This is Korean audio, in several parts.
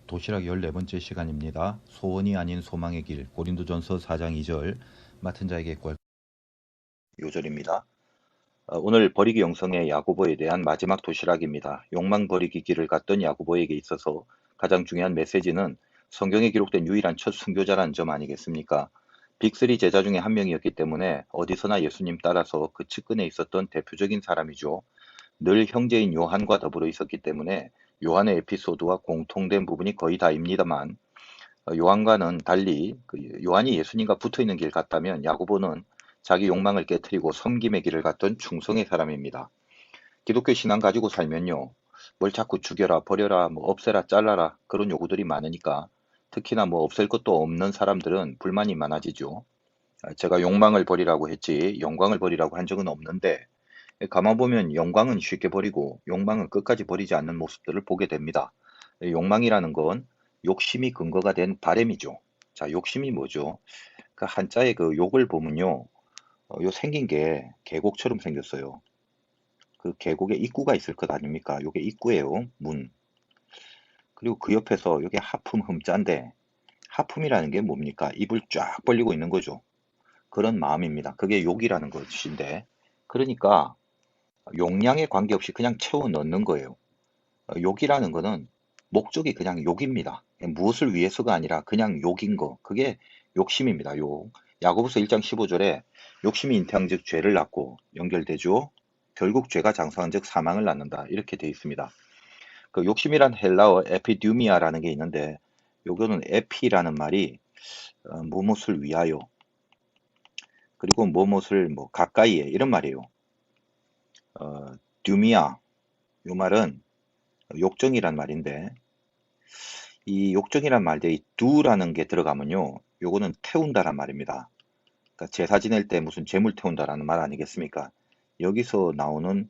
도시락 14번째 시간입니다. 소원이 아닌 소망의 길, 고린도전서 4장 2절, 맡은 자에게 구할 요절입니다. 오늘 버리기 영성의 야고보에 대한 마지막 도시락입니다. 욕망 버리기 길을 갔던 야고보에게 있어서 가장 중요한 메시지는 성경에 기록된 유일한 첫 순교자라는 점 아니겠습니까? 빅3 제자 중에 한 명이었기 때문에 어디서나 예수님 따라서 그 측근에 있었던 대표적인 사람이죠. 늘 형제인 요한과 더불어 있었기 때문에 요한의 에피소드와 공통된 부분이 거의 다입니다만 요한과는 달리 요한이 예수님과 붙어있는 길 같다면 야고보는 자기 욕망을 깨뜨리고 섬김의 길을 갔던 충성의 사람입니다. 기독교 신앙 가지고 살면요. 뭘 자꾸 죽여라, 버려라, 뭐 없애라, 잘라라 그런 요구들이 많으니까 특히나 뭐 없앨 것도 없는 사람들은 불만이 많아지죠. 제가 욕망을 버리라고 했지 영광을 버리라고 한 적은 없는데 가만 보면 영광은 쉽게 버리고 욕망은 끝까지 버리지 않는 모습들을 보게 됩니다. 욕망이라는 건 욕심이 근거가 된 바램이죠. 자, 욕심이 뭐죠? 그 한자의 그 욕을 보면요. 요 생긴 게 계곡처럼 생겼어요. 그 계곡에 입구가 있을 것 아닙니까? 요게 입구예요. 문. 그리고 그 옆에서 요게 하품 흠자인데 하품이라는 게 뭡니까? 입을 쫙 벌리고 있는 거죠. 그런 마음입니다. 그게 욕이라는 것인데 그러니까 용량에 관계없이 그냥 채워 넣는 거예요. 욕이라는 거는 목적이 그냥 욕입니다. 무엇을 위해서가 아니라 그냥 욕인 거. 그게 욕심입니다. 욕. 야고보서 1장 15절에 욕심이 잉태한 즉 죄를 낳고 연결되죠. 결국 죄가 장성한 즉 사망을 낳는다. 이렇게 되어 있습니다. 그 욕심이란 헬라어 에피듀미아라는 게 있는데 요거는 에피라는 말이 무엇을 위하여 그리고 무엇을 뭐 가까이에 이런 말이에요. 듀미아 요 말은 욕정이란 말인데 이 욕정이란 말대에 이 두라는 게 들어가면요. 요거는 태운다란 말입니다. 그러니까 제사 지낼 때 무슨 재물 태운다라는 말 아니겠습니까? 여기서 나오는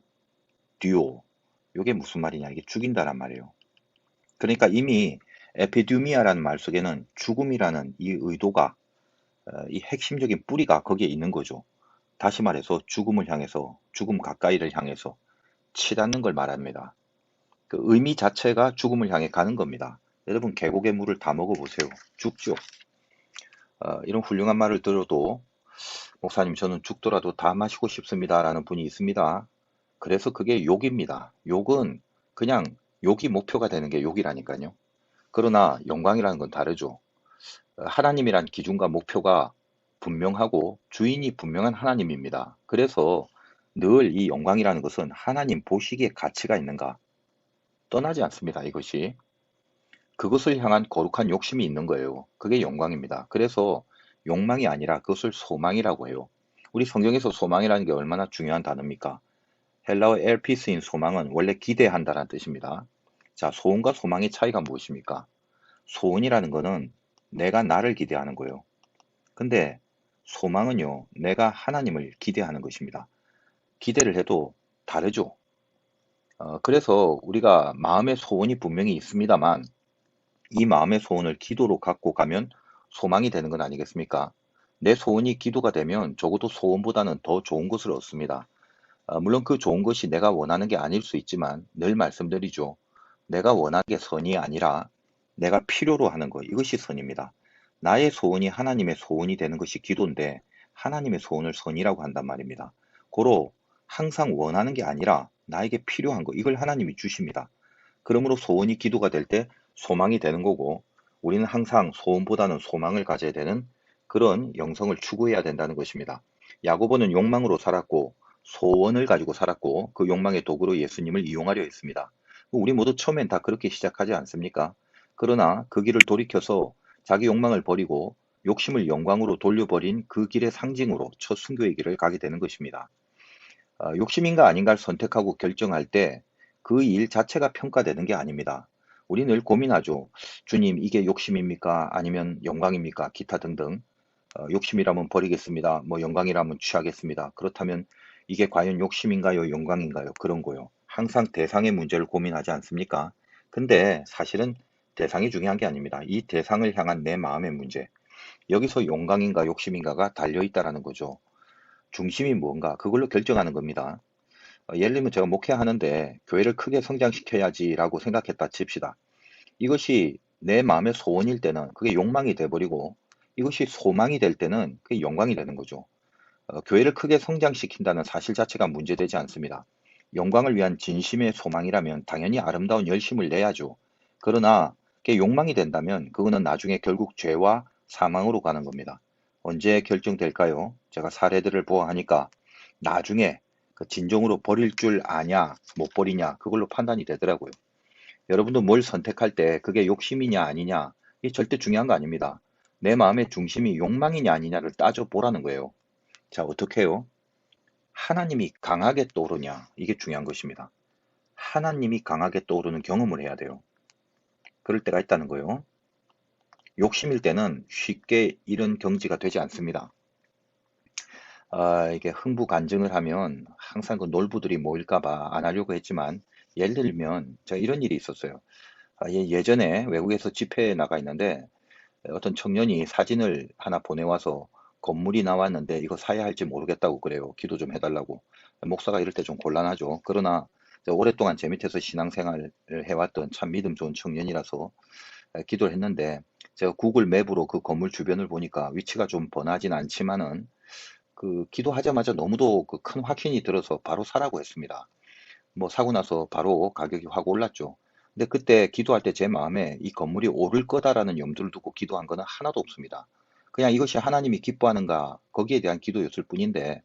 듀오. 요게 무슨 말이냐? 이게 죽인다란 말이에요. 그러니까 이미 에피듀미아라는 말 속에는 죽음이라는 이 의도가 이 핵심적인 뿌리가 거기에 있는 거죠. 다시 말해서 죽음을 향해서 죽음 가까이를 향해서 치닫는 걸 말합니다. 그 의미 자체가 죽음을 향해 가는 겁니다. 여러분 계곡의 물을 다 먹어보세요. 죽죠. 이런 훌륭한 말을 들어도 목사님 저는 죽더라도 다 마시고 싶습니다 라는 분이 있습니다. 그래서 그게 욕입니다. 욕은 그냥 욕이 목표가 되는 게 욕이라니까요. 그러나 영광이라는 건 다르죠. 하나님이란 기준과 목표가 분명하고 주인이 분명한 하나님입니다. 그래서 늘 이 영광이라는 것은 하나님 보시기에 가치가 있는가 떠나지 않습니다. 이것이. 그것을 향한 거룩한 욕심이 있는 거예요. 그게 영광입니다. 그래서 욕망이 아니라 그것을 소망이라고 해요. 우리 성경에서 소망이라는 게 얼마나 중요한 단어입니까? 헬라어 엘피스인 소망은 원래 기대한다는 뜻입니다. 자, 소원과 소망의 차이가 무엇입니까? 소원이라는 거는 내가 나를 기대하는 거예요. 근데 소망은요, 내가 하나님을 기대하는 것입니다. 기대를 해도 다르죠. 그래서 우리가 마음의 소원이 분명히 있습니다만 이 마음의 소원을 기도로 갖고 가면 소망이 되는 건 아니겠습니까? 내 소원이 기도가 되면 적어도 소원보다는 더 좋은 것을 얻습니다. 물론 그 좋은 것이 내가 원하는 게 아닐 수 있지만 늘 말씀드리죠. 내가 원하는 게 선이 아니라 내가 필요로 하는 것, 이것이 선입니다. 나의 소원이 하나님의 소원이 되는 것이 기도인데 하나님의 소원을 선이라고 한단 말입니다. 고로 항상 원하는 게 아니라 나에게 필요한 거, 이걸 하나님이 주십니다. 그러므로 소원이 기도가 될 때 소망이 되는 거고 우리는 항상 소원보다는 소망을 가져야 되는 그런 영성을 추구해야 된다는 것입니다. 야고보는 욕망으로 살았고 소원을 가지고 살았고 그 욕망의 도구로 예수님을 이용하려 했습니다. 우리 모두 처음엔 다 그렇게 시작하지 않습니까? 그러나 그 길을 돌이켜서 자기 욕망을 버리고 욕심을 영광으로 돌려버린 그 길의 상징으로 첫 순교의 길을 가게 되는 것입니다. 욕심인가 아닌가를 선택하고 결정할 때 그 일 자체가 평가되는 게 아닙니다. 우리 늘 고민하죠. 주님, 이게 욕심입니까? 아니면 영광입니까? 기타 등등. 욕심이라면 버리겠습니다. 뭐 영광이라면 취하겠습니다. 그렇다면 이게 과연 욕심인가요? 영광인가요? 그런 거요. 항상 대상의 문제를 고민하지 않습니까? 근데 사실은 대상이 중요한 게 아닙니다. 이 대상을 향한 내 마음의 문제. 여기서 영광인가 욕심인가가 달려있다라는 거죠. 중심이 뭔가 그걸로 결정하는 겁니다. 예를 들면 제가 목회하는데 교회를 크게 성장시켜야지라고 생각했다 칩시다. 이것이 내 마음의 소원일 때는 그게 욕망이 돼버리고 이것이 소망이 될 때는 그게 영광이 되는 거죠. 교회를 크게 성장시킨다는 사실 자체가 문제되지 않습니다. 영광을 위한 진심의 소망이라면 당연히 아름다운 열심을 내야죠. 그러나 그게 욕망이 된다면 그거는 나중에 결국 죄와 사망으로 가는 겁니다. 언제 결정될까요? 제가 사례들을 보아하니까 나중에 그 진정으로 버릴 줄 아냐, 못 버리냐, 그걸로 판단이 되더라고요. 여러분도 뭘 선택할 때 그게 욕심이냐 아니냐, 이게 절대 중요한 거 아닙니다. 내 마음의 중심이 욕망이냐 아니냐를 따져보라는 거예요. 자, 어떻게 해요? 하나님이 강하게 떠오르냐, 이게 중요한 것입니다. 하나님이 강하게 떠오르는 경험을 해야 돼요. 그럴 때가 있다는 거예요. 욕심일 때는 쉽게 이런 경지가 되지 않습니다. 이게 흥부간증을 하면 항상 그 놀부들이 모일까봐 안 하려고 했지만, 예를 들면 제가 이런 일이 있었어요. 예전에 외국에서 집회에 나가 있는데 어떤 청년이 사진을 하나 보내와서 건물이 나왔는데 이거 사야 할지 모르겠다고 그래요. 기도 좀 해달라고. 목사가 이럴 때 좀 곤란하죠. 그러나 오랫동안 제 밑에서 신앙생활을 해왔던 참 믿음 좋은 청년이라서 기도를 했는데, 제가 구글 맵으로 그 건물 주변을 보니까 위치가 좀 번하진 않지만은 그 기도하자마자 너무도 그 큰 확신이 들어서 바로 사라고 했습니다. 뭐 사고 나서 바로 가격이 확 올랐죠. 근데 그때 기도할 때 제 마음에 이 건물이 오를 거다라는 염두를 두고 기도한 거는 하나도 없습니다. 그냥 이것이 하나님이 기뻐하는가 거기에 대한 기도였을 뿐인데,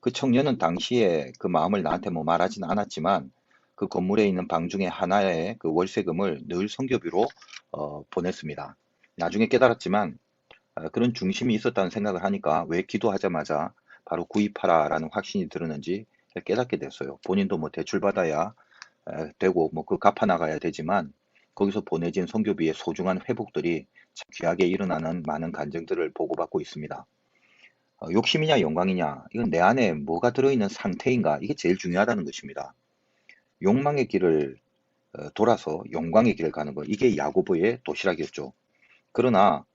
그 청년은 당시에 그 마음을 나한테 뭐 말하진 않았지만 그 건물에 있는 방 중에 하나의 그 월세금을 늘 성교비로 보냈습니다. 나중에 깨달았지만 그런 중심이 있었다는 생각을 하니까 왜 기도하자마자 바로 구입하라라는 확신이 들었는지 깨닫게 됐어요. 본인도 뭐 대출받아야 되고 뭐 그 갚아 나가야 되지만 거기서 보내진 선교비의 소중한 회복들이 참 귀하게 일어나는 많은 간증들을 보고받고 있습니다. 욕심이냐 영광이냐, 이건 내 안에 뭐가 들어있는 상태인가, 이게 제일 중요하다는 것입니다. 욕망의 길을 돌아서 영광의 길을 가는 것, 이게 야고보의 도시락이었죠. 그러나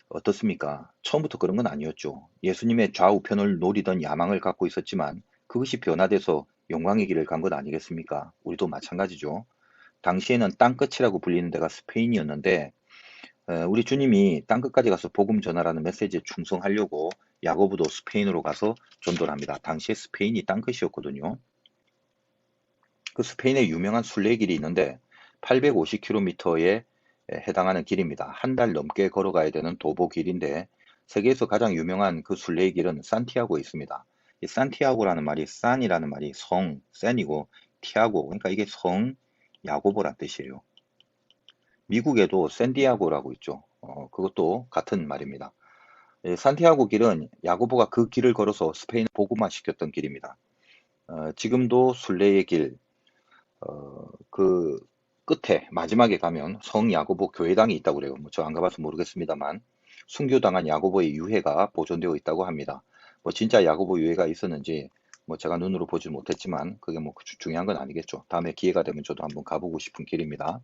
어떻습니까? 처음부터 그런 건 아니었죠. 예수님의 좌우편을 노리던 야망을 갖고 있었지만 그것이 변화돼서 영광의 길을 간 것 아니겠습니까? 우리도 마찬가지죠. 당시에는 땅끝이라고 불리는 데가 스페인이었는데 우리 주님이 땅끝까지 가서 복음 전하라는 메시지에 충성하려고 야고보도 스페인으로 가서 전도를 합니다. 당시에 스페인이 땅끝이었거든요. 그 스페인에 유명한 순례길이 있는데 850km에 해당하는 길입니다. 한 달 넘게 걸어가야 되는 도보 길인데 세계에서 가장 유명한 그 순례의 길은 산티아고에 있습니다. 이 산티아고라는 말이 산이라는 말이 성, 센이고 티아고, 그러니까 이게 성 야고보란 뜻이에요. 미국에도 샌디아고라고 있죠. 그것도 같은 말입니다. 산티아고 길은 야고보가 그 길을 걸어서 스페인을 복음화시켰던 길입니다. 지금도 순례의 길, 그 끝에 마지막에 가면 성 야고보 교회당이 있다고 그래요. 뭐 저 안 가봐서 모르겠습니다만 순교당한 야고보의 유해가 보존되어 있다고 합니다. 뭐 진짜 야고보 유해가 있었는지 뭐 제가 눈으로 보지 못했지만 그게 뭐 중요한 건 아니겠죠. 다음에 기회가 되면 저도 한번 가보고 싶은 길입니다.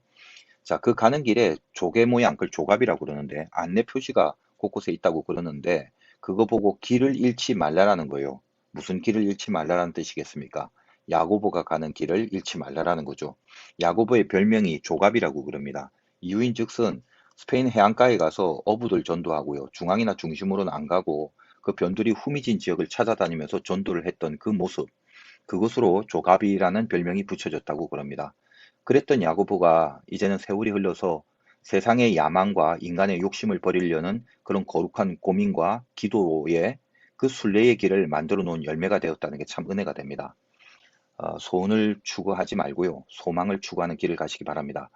자, 그 가는 길에 조개 모양, 그걸 조갑이라고 그러는데 안내 표시가 곳곳에 있다고 그러는데 그거 보고 길을 잃지 말라라는 거예요. 무슨 길을 잃지 말라라는 뜻이겠습니까? 야고보가 가는 길을 잃지 말라라는 거죠. 야고보의 별명이 조갑이라고 그럽니다. 이유인즉슨 스페인 해안가에 가서 어부들 전도하고요. 중앙이나 중심으로는 안 가고 그 변두리 후미진 지역을 찾아다니면서 전도를 했던 그 모습, 그것으로 조갑이라는 별명이 붙여졌다고 그럽니다. 그랬던 야고보가 이제는 세월이 흘러서 세상의 야망과 인간의 욕심을 버리려는 그런 거룩한 고민과 기도에 그 순례의 길을 만들어 놓은 열매가 되었다는 게 참 은혜가 됩니다. 소원을 추구하지 말고요. 소망을 추구하는 길을 가시기 바랍니다.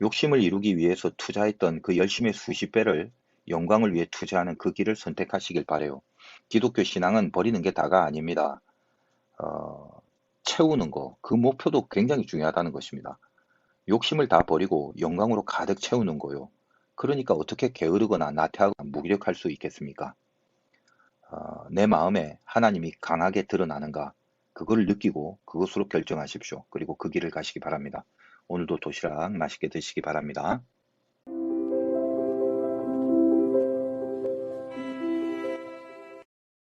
욕심을 이루기 위해서 투자했던 그 열심의 수십 배를 영광을 위해 투자하는 그 길을 선택하시길 바래요. 기독교 신앙은 버리는 게 다가 아닙니다. 어, 채우는 거, 그 목표도 굉장히 중요하다는 것입니다. 욕심을 다 버리고 영광으로 가득 채우는 거요. 그러니까 어떻게 게으르거나 나태하거나 무기력할 수 있겠습니까? 내 마음에 하나님이 강하게 드러나는가, 그걸 느끼고 그것으로 결정하십시오. 그리고 그 길을 가시기 바랍니다. 오늘도 도시락 맛있게 드시기 바랍니다.